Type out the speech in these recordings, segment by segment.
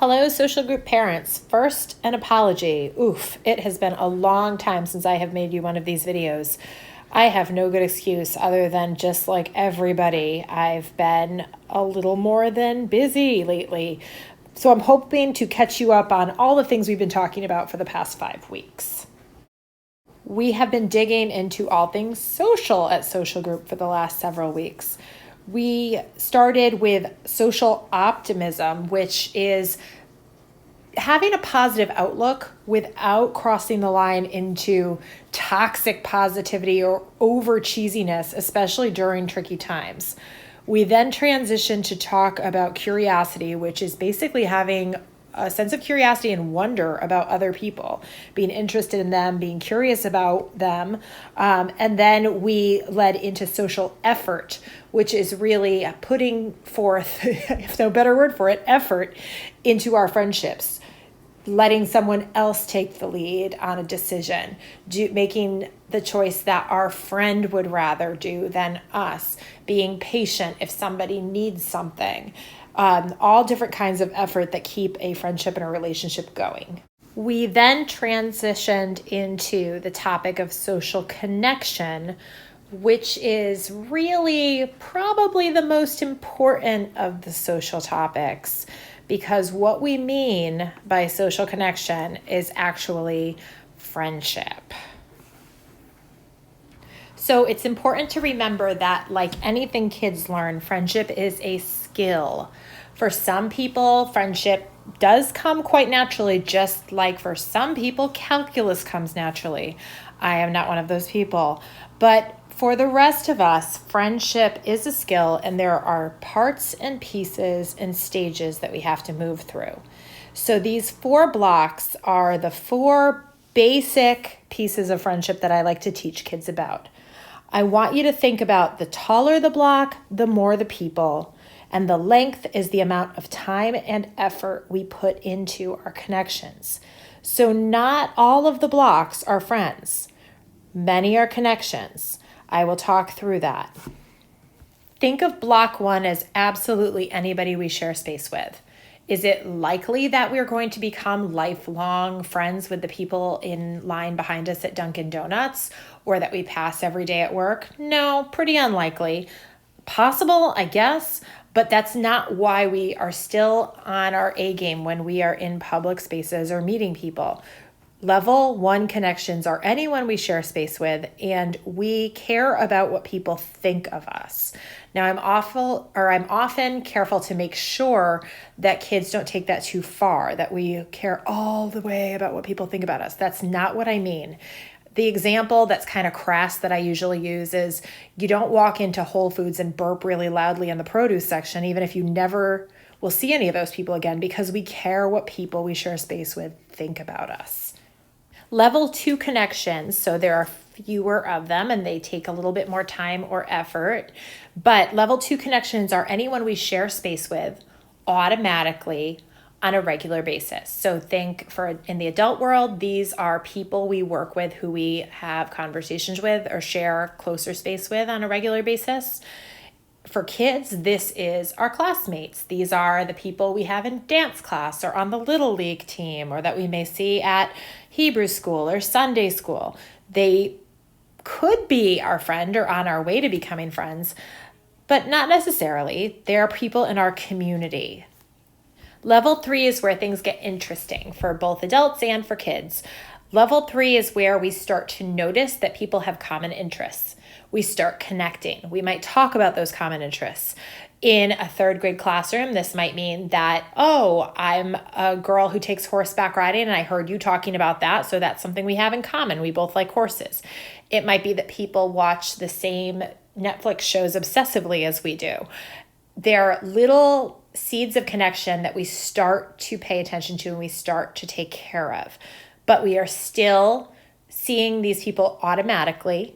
Hello, social group parents. First, an apology. Oof, it has been a long time since I have made you one of these videos. I have no good excuse other than just like everybody, I've been a little more than busy lately. So I'm hoping to catch you up on all the things we've been talking about for the past 5 weeks. We have been digging into all things social at Social Group for the last several weeks. We started with social optimism, which is having a positive outlook without crossing the line into toxic positivity or over cheesiness, especially during tricky times. We then transitioned to talk about curiosity, which is basically having a sense of curiosity and wonder about other people, being interested in them, being curious about them. And then we led into social effort, which is really putting forth, if no better word for it, effort into our friendships, letting someone else take the lead on a decision, making the choice that our friend would rather do than us, being patient if somebody needs something. All different kinds of effort that keep a friendship and a relationship going. We then transitioned into the topic of social connection, which is really probably the most important of the social topics, because what we mean by social connection is actually friendship. So it's important to remember that, like anything kids learn, friendship is a skill. For some people, friendship does come quite naturally, just like for some people, calculus comes naturally. I am not one of those people. But for the rest of us, friendship is a skill, and there are parts and pieces and stages that we have to move through. So these 4 blocks are the 4 basic pieces of friendship that I like to teach kids about. I want you to think about the taller the block, the more the people, and the length is the amount of time and effort we put into our connections. So not all of the blocks are friends. Many are connections. I will talk through that. Think of block 1 as absolutely anybody we share space with. Is it likely that we're going to become lifelong friends with the people in line behind us at Dunkin' Donuts, or that we pass every day at work? No, pretty unlikely. Possible, I guess, but that's not why we are still on our A game when we are in public spaces or meeting people. Level 1 connections are anyone we share space with, and we care about what people think of us. Now, I'm often careful to make sure that kids don't take that too far, that we care all the way about what people think about us. That's not what I mean. The example that's kind of crass that I usually use is you don't walk into Whole Foods and burp really loudly in the produce section, even if you never will see any of those people again, because we care what people we share space with think about us. Level 2 connections, so there are fewer of them and they take a little bit more time or effort, but level 2 connections are anyone we share space with automatically on a regular basis. So think in the adult world, these are people we work with who we have conversations with or share closer space with on a regular basis. For kids, this is our classmates. These are the people we have in dance class or on the Little League team, or that we may see at Hebrew school or Sunday school. They could be our friend or on our way to becoming friends, but not necessarily. They are people in our community. Level 3 is where things get interesting for both adults and for kids. Level 3 is where we start to notice that people have common interests. We start connecting. We might talk about those common interests. In a 3rd grade classroom, this might mean that, oh, I'm a girl who takes horseback riding and I heard you talking about that, so that's something we have in common. We both like horses. It might be that people watch the same Netflix shows obsessively as we do. There are little seeds of connection that we start to pay attention to and we start to take care of. But we are still seeing these people automatically.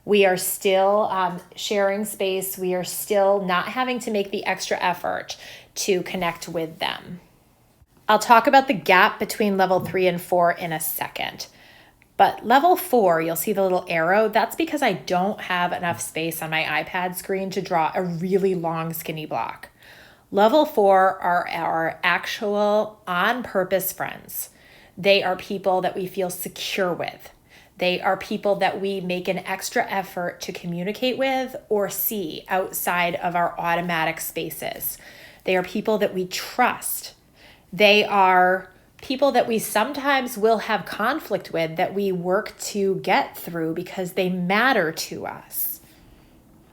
We are still sharing space. We are still not having to make the extra effort to connect with them. I'll talk about the gap between level 3 and 4 in a second. But level 4, you'll see the little arrow. That's because I don't have enough space on my iPad screen to draw a really long skinny block. Level 4 are our actual on-purpose friends. They are people that we feel secure with. They are people that we make an extra effort to communicate with or see outside of our automatic spaces. They are people that we trust. They are people that we sometimes will have conflict with that we work to get through because they matter to us.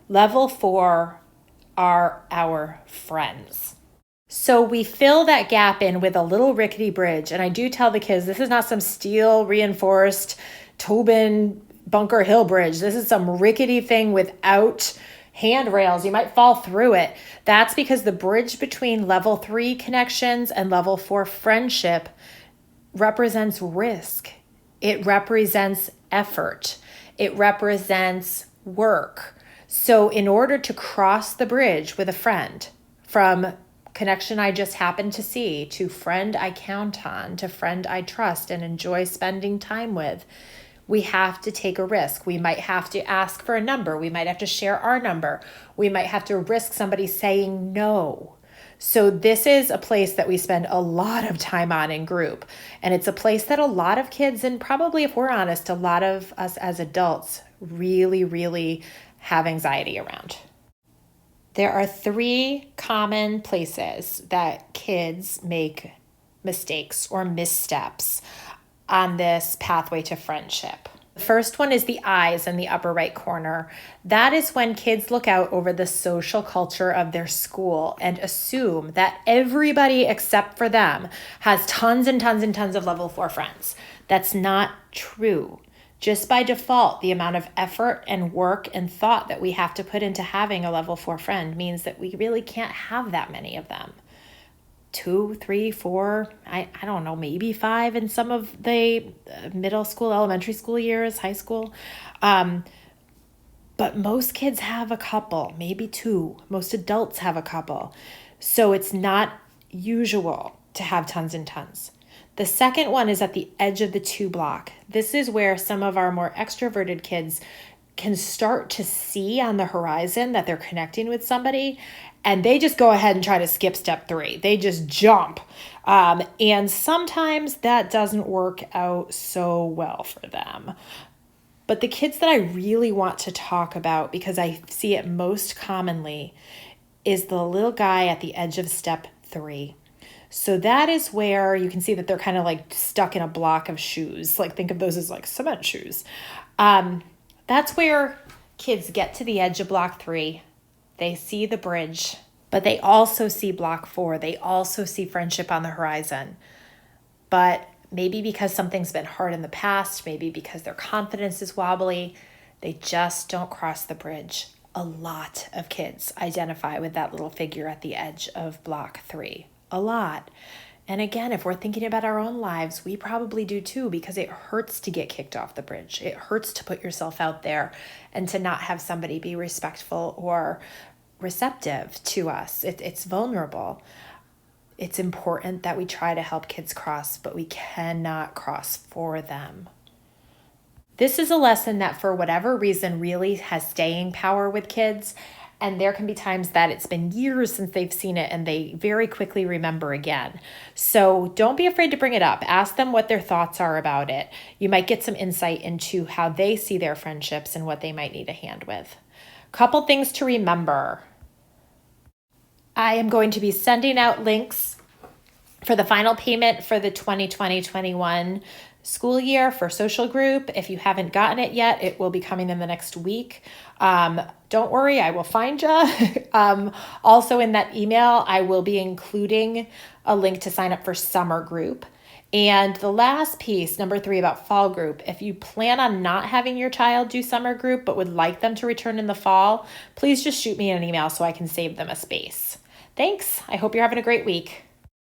Level 4 are our friends. So we fill that gap in with a little rickety bridge. And I do tell the kids, this is not some steel reinforced Tobin Bunker Hill bridge. This is some rickety thing without handrails. You might fall through it. That's because the bridge between level 3 connections and level 4 friendship represents risk. It represents effort. It represents work. So in order to cross the bridge with a friend from connection I just happen to see to friend I count on to friend I trust and enjoy spending time with, we have to take a risk. We might have to ask for a number. We might have to share our number. We might have to risk somebody saying no. So this is a place that we spend a lot of time on in group. And it's a place that a lot of kids, and probably if we're honest, a lot of us as adults really have anxiety around. There are 3 common places that kids make mistakes or missteps on this pathway to friendship. The first one is the eyes in the upper right corner. That is when kids look out over the social culture of their school and assume that everybody except for them has tons and tons and tons of level 4 friends. That's not true. Just by default, the amount of effort and work and thought that we have to put into having a level 4 friend means that we really can't have that many of them. 2, 3, 4, I don't know, maybe 5 in some of the middle school, elementary school years, high school. But most kids have a couple, maybe 2. Most adults have a couple. So it's not usual to have tons and tons. The second one is at the edge of the 2 block. This is where some of our more extroverted kids can start to see on the horizon that they're connecting with somebody, and they just go ahead and try to skip step 3. They just jump. And sometimes that doesn't work out so well for them. But the kids that I really want to talk about, because I see it most commonly, is the little guy at the edge of step 3. So that is where you can see that they're kind of like stuck in a block of shoes. Like think of those as like cement shoes. That's where kids get to the edge of block 3. They see the bridge, but they also see block 4. They also see friendship on the horizon. But maybe because something's been hard in the past, maybe because their confidence is wobbly, they just don't cross the bridge. A lot of kids identify with that little figure at the edge of block 3. A lot. And again, if we're thinking about our own lives, we probably do too, because it hurts to get kicked off the bridge. It hurts to put yourself out there and to not have somebody be respectful or receptive to us. It's vulnerable. It's important that we try to help kids cross, but we cannot cross for them. This is a lesson that for whatever reason really has staying power with kids. And there can be times that it's been years since they've seen it and they very quickly remember again. So don't be afraid to bring it up. Ask them what their thoughts are about it. You might get some insight into how they see their friendships and what they might need a hand with. Couple things to remember. I am going to be sending out links for the final payment for the 2020-21 school year for social group. If you haven't gotten it yet, it will be coming in the next week. Don't worry, I will find you. Also in that email, I will be including a link to sign up for summer group. And the last piece, number 3, about fall group. If you plan on not having your child do summer group, but would like them to return in the fall, please just shoot me an email so I can save them a space. Thanks. I hope you're having a great week.